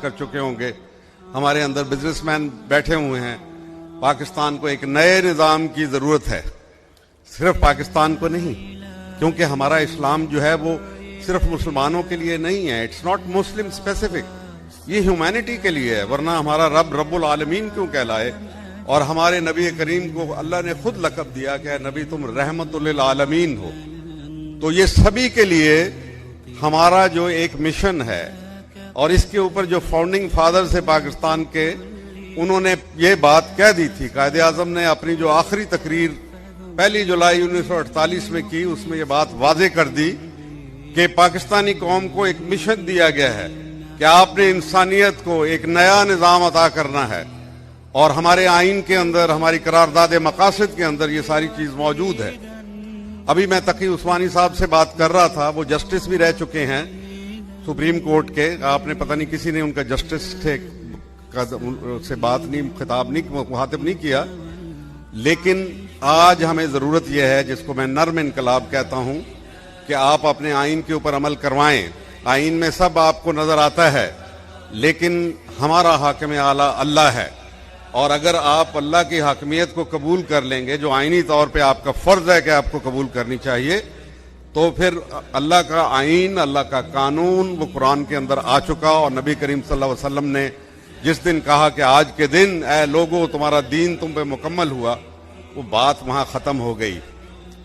کر چکے ہوں گے, ہمارے اندر بزنس مین بیٹھے ہوئے ہیں. پاکستان کو ایک نئے نظام کی ضرورت ہے, صرف پاکستان کو نہیں, کیونکہ ہمارا اسلام جو ہے وہ صرف مسلمانوں کے لیے نہیں ہے. اٹس ناٹ مسلم اسپیسیفک, یہ ہیومینٹی کے لیے ہے. ورنہ ہمارا رب العالمین کیوں کہلائے؟ اور ہمارے نبی کریم کو اللہ نے خود لقب دیا کہ نبی تم رحمت للعالمین ہو. تو یہ سبھی کے لیے ہمارا جو ایک مشن ہے, اور اس کے اوپر جو فاؤنڈنگ فادرز ہے پاکستان کے, انہوں نے یہ بات کہہ دی تھی. قائد اعظم نے اپنی جو آخری تقریر 1 جولائی 1948 میں کی, اس میں یہ بات واضح کر دی کہ پاکستانی قوم کو ایک مشن دیا گیا ہے کہ آپ نے انسانیت کو ایک نیا نظام عطا کرنا ہے, اور ہمارے آئین کے اندر, ہماری قرارداد مقاصد کے اندر یہ ساری چیز موجود ہے. ابھی میں تقی عثمانی صاحب سے بات کر رہا تھا, وہ جسٹس بھی رہ چکے ہیں سپریم کورٹ کے. آپ نے پتہ نہیں کسی نے ان کا جسٹس سے بات نہیں, خطاب نہیں, مخاطب نہیں کیا. لیکن آج ہمیں ضرورت یہ ہے, جس کو میں نرم انقلاب کہتا ہوں, کہ آپ اپنے آئین کے اوپر عمل کروائیں. آئین میں سب آپ کو نظر آتا ہے, لیکن ہمارا حاکم اعلیٰ اللہ ہے, اور اگر آپ اللہ کی حاکمیت کو قبول کر لیں گے, جو آئینی طور پہ آپ کا فرض ہے کہ آپ کو قبول کرنی چاہیے, تو پھر اللہ کا آئین, اللہ کا قانون وہ قرآن کے اندر آ چکا. اور نبی کریم صلی اللہ علیہ وسلم نے جس دن کہا کہ آج کے دن اے لوگو تمہارا دین تم پہ مکمل ہوا, وہ بات وہاں ختم ہو گئی.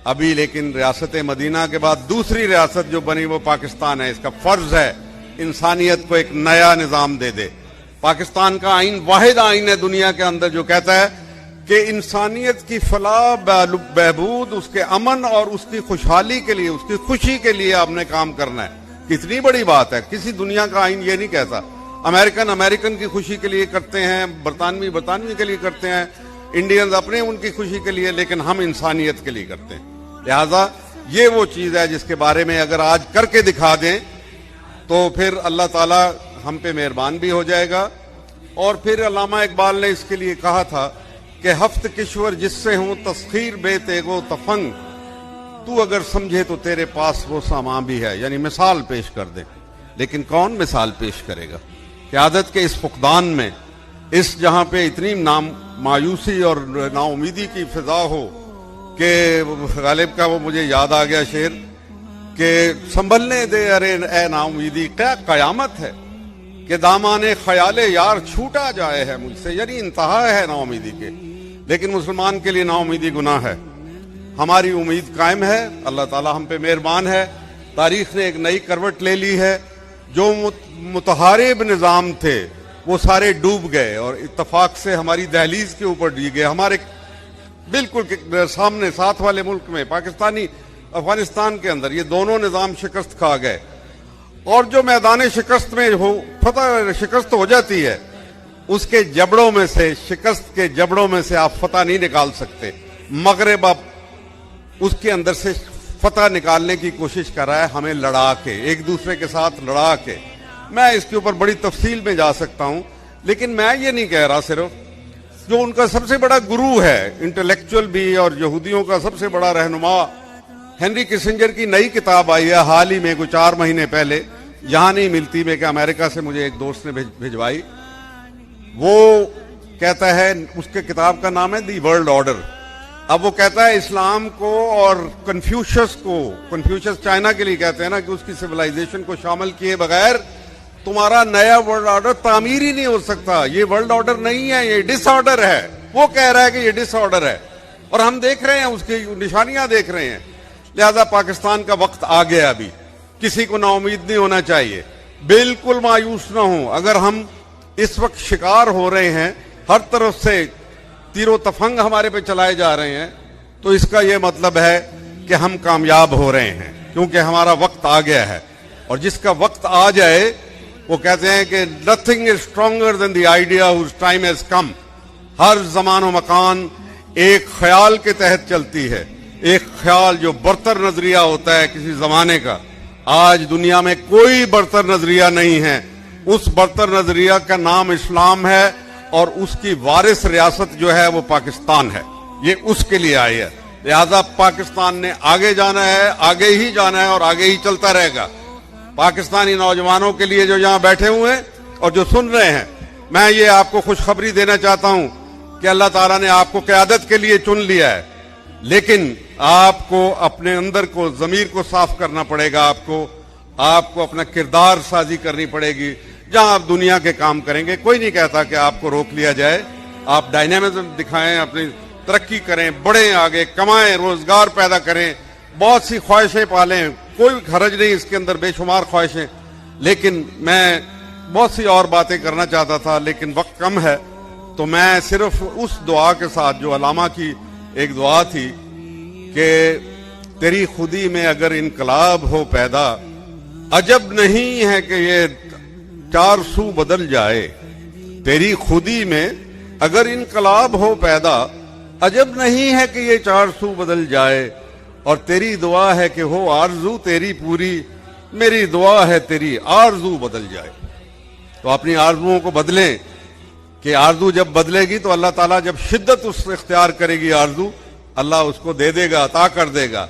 ابھی لیکن ریاست مدینہ کے بعد دوسری ریاست جو بنی وہ پاکستان ہے. اس کا فرض ہے انسانیت کو ایک نیا نظام دے دے. پاکستان کا آئین واحد آئین ہے دنیا کے اندر جو کہتا ہے کہ انسانیت کی فلاح بہبود, اس کے امن اور اس کی خوشحالی کے لیے, اس کی خوشی کے لیے آپ نے کام کرنا ہے. کتنی بڑی بات ہے. کسی دنیا کا آئین یہ نہیں کہتا. امریکن کی خوشی کے لیے کرتے ہیں, برطانوی کے لیے کرتے ہیں, انڈینز اپنے ان کی خوشی کے لیے, لیکن ہم انسانیت کے لیے کرتے ہیں. لہذا یہ وہ چیز ہے جس کے بارے میں اگر آج کر کے دکھا دیں تو پھر اللہ تعالیٰ ہم پہ مہربان بھی ہو جائے گا. اور پھر علامہ اقبال نے اس کے لیے کہا تھا کہ ہفت کشور جس سے ہوں تسخیر بے تیگو تفنگ, تو اگر سمجھے تو تیرے پاس وہ سامان بھی ہے. یعنی مثال پیش کر دیں, لیکن کون مثال پیش کرے گا؟ قیادت کے اس فقدان میں, اس جہاں پہ اتنی مایوسی اور نا امیدی کی فضا ہو کہ غالب کا وہ مجھے یاد آ گیا شعر کہ سنبھلنے دے ارے اے نا امیدی, کیا قیامت ہے کہ دامان خیال یار چھوٹا جائے ہے مجھ سے. یعنی انتہا ہے نا امیدی کے, لیکن مسلمان کے لیے نا امیدی گناہ ہے. ہماری امید قائم ہے, اللہ تعالیٰ ہم پہ مہربان ہے. تاریخ نے ایک نئی کروٹ لے لی ہے. جو متحارب نظام تھے وہ سارے ڈوب گئے, اور اتفاق سے ہماری دہلیز کے اوپر ڈی گئے. ہمارے بالکل سامنے ساتھ والے ملک میں, پاکستانی افغانستان کے اندر, یہ دونوں نظام شکست کھا گئے. اور جو میدان شکست میں شکست ہو جاتی ہے, اس کے جبڑوں میں سے, شکست کے جبڑوں میں سے آپ فتح نہیں نکال سکتے. مغرب اب اس کے اندر سے فتح نکالنے کی کوشش کر رہا ہے, ہمیں لڑا کے, ایک دوسرے کے ساتھ لڑا کے. میں اس کے اوپر بڑی تفصیل میں جا سکتا ہوں, لیکن میں یہ نہیں کہہ رہا. صرف جو ان کا سب سے بڑا گرو ہے, انٹلیکچوئل بھی, اور یہودیوں کا سب سے بڑا رہنما, ہنری کسنجر کی نئی کتاب آئی ہے حال ہی میں, کوئی 4 مہینے پہلے, یہاں نہیں ملتی, میں کہ امریکہ سے مجھے ایک دوست نے بھجوائی. وہ کہتا ہے, اس کے کتاب کا نام ہے دی ورلڈ آرڈر. اب وہ کہتا ہے اسلام کو اور کنفیوشس کو, کنفیوشس چائنا کے لیے کہتے ہیں نا, کہ اس کی سویلائزیشن کو شامل کیے بغیر تمہارا نیا ورلڈ آرڈر تعمیر ہی نہیں ہو سکتا. یہ ورلڈ آرڈر نہیں ہے, یہ ڈس آرڈر ہے. وہ کہہ رہا ہے کہ یہ ڈس آرڈر ہے, اور ہم دیکھ رہے ہیں, اس کی نشانیاں دیکھ رہے ہیں. لہذا پاکستان کا وقت آ گیا. ابھی کسی کو نا امید نہیں ہونا چاہیے, بالکل مایوس نہ ہوں. اگر ہم اس وقت شکار ہو رہے ہیں, ہر طرف سے تیر و تفنگ ہمارے پہ چلائے جا رہے ہیں, تو اس کا یہ مطلب ہے کہ ہم کامیاب ہو رہے ہیں, کیونکہ ہمارا وقت آ گیا ہے. اور جس کا وقت آ جائے, وہ کہتے ہیں کہ nothing is stronger than the idea whose time has come. ہر زمان و مکان ایک خیال کے تحت چلتی ہے, ایک خیال جو برتر نظریہ ہوتا ہے کسی زمانے کا. آج دنیا میں کوئی برتر نظریہ نہیں ہے. اس برتر نظریہ کا نام اسلام ہے, اور اس کی وارث ریاست جو ہے وہ پاکستان ہے. یہ اس کے لیے آئی ہے. لہذا پاکستان نے آگے جانا ہے, آگے ہی جانا ہے, اور آگے ہی چلتا رہے گا. پاکستانی نوجوانوں کے لیے جو یہاں بیٹھے ہوئے ہیں, اور جو سن رہے ہیں، میں یہ آپ کو خوشخبری دینا چاہتا ہوں کہ اللہ تعالیٰ نے آپ کو قیادت کے لیے چن لیا ہے، لیکن آپ کو اپنے اندر کو، ضمیر کو صاف کرنا پڑے گا، آپ کو اپنا کردار سازی کرنی پڑے گی۔ جہاں آپ دنیا کے کام کریں گے، کوئی نہیں کہتا کہ آپ کو روک لیا جائے، آپ ڈائنامزم دکھائیں، اپنی ترقی کریں، بڑھیں، آگے کمائیں، روزگار پیدا کریں، بہت سی خواہشیں پالیں، کوئی حرج نہیں اس کے اندر، بے شمار خواہشیں۔ لیکن میں بہت سی اور باتیں کرنا چاہتا تھا، لیکن وقت کم ہے، تو میں صرف اس دعا کے ساتھ جو علامہ کی ایک دعا تھی کہ تیری خودی میں اگر انقلاب ہو پیدا، عجب نہیں ہے کہ یہ چار سو بدل جائے، تیری خودی میں اگر انقلاب ہو پیدا، عجب نہیں ہے کہ یہ چار سو بدل جائے، اور تیری دعا ہے کہ ہو آرزو تیری پوری، میری دعا ہے تیری آرزو بدل جائے۔ تو اپنی آرزوؤں کو بدلیں، کہ آرزو جب بدلے گی تو اللہ تعالیٰ جب شدت اس اختیار کرے گی آرزو، اللہ اس کو دے دے گا، عطا کر دے گا۔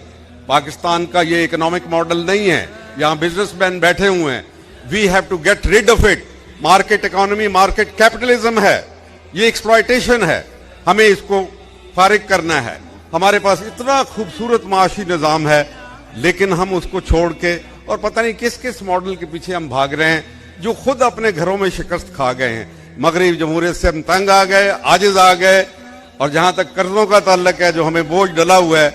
پاکستان کا یہ اکنامک ماڈل نہیں ہے، یہاں بزنس مین بیٹھے ہوئے ہیں، we have to get rid of it. Market economy, market capitalism ہے، یہ ایکسپلائٹیشن ہے، ہمیں اس کو فارغ کرنا ہے۔ ہمارے پاس اتنا خوبصورت معاشی نظام ہے، لیکن ہم اس کو چھوڑ کے اور پتہ نہیں کس کس ماڈل کے پیچھے ہم بھاگ رہے ہیں، جو خود اپنے گھروں میں شکست کھا گئے ہیں۔ مغربی جمہوریت سے ہم تنگ آ گئے، عاجز آ گئے، اور جہاں تک قرضوں کا تعلق ہے، جو ہمیں بوجھ ڈلا ہوا ہے،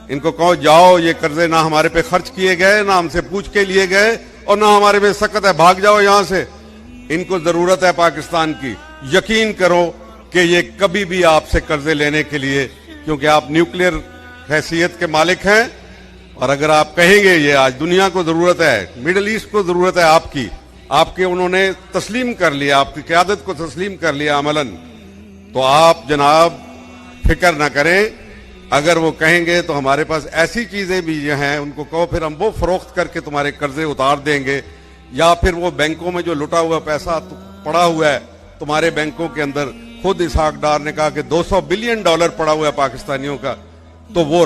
ان کو کہو جاؤ، یہ قرضے نہ ہمارے پہ خرچ کیے گئے، نہ ہم سے پوچھ کے لیے گئے، اور نہ ہمارے پہ سخت ہے، بھاگ جاؤ یہاں سے۔ ان کو ضرورت ہے پاکستان کی، یقین کرو کہ یہ کبھی بھی آپ سے قرضے لینے کے لیے، کیونکہ آپ نیوکلیئر حیثیت کے مالک ہیں، اور اگر آپ کہیں گے یہ آج دنیا کو ضرورت ہے، مڈل ایسٹ کو ضرورت ہے آپ کے انہوں نے تسلیم کر لیا، آپ کی قیادت کو تسلیم کر لیا عملاً، تو آپ جناب فکر نہ کریں۔ اگر وہ کہیں گے تو ہمارے پاس ایسی چیزیں بھی ہیں، ان کو کہو پھر ہم وہ فروخت کر کے تمہارے قرضے اتار دیں گے، یا پھر وہ بینکوں میں جو لٹا ہوا پیسہ پڑا ہوا ہے تمہارے بینکوں کے اندر، خود اسحاق ڈار نے کہا کہ $200 بلین پڑا ہوا ہے پاکستانیوں کا، تو وہ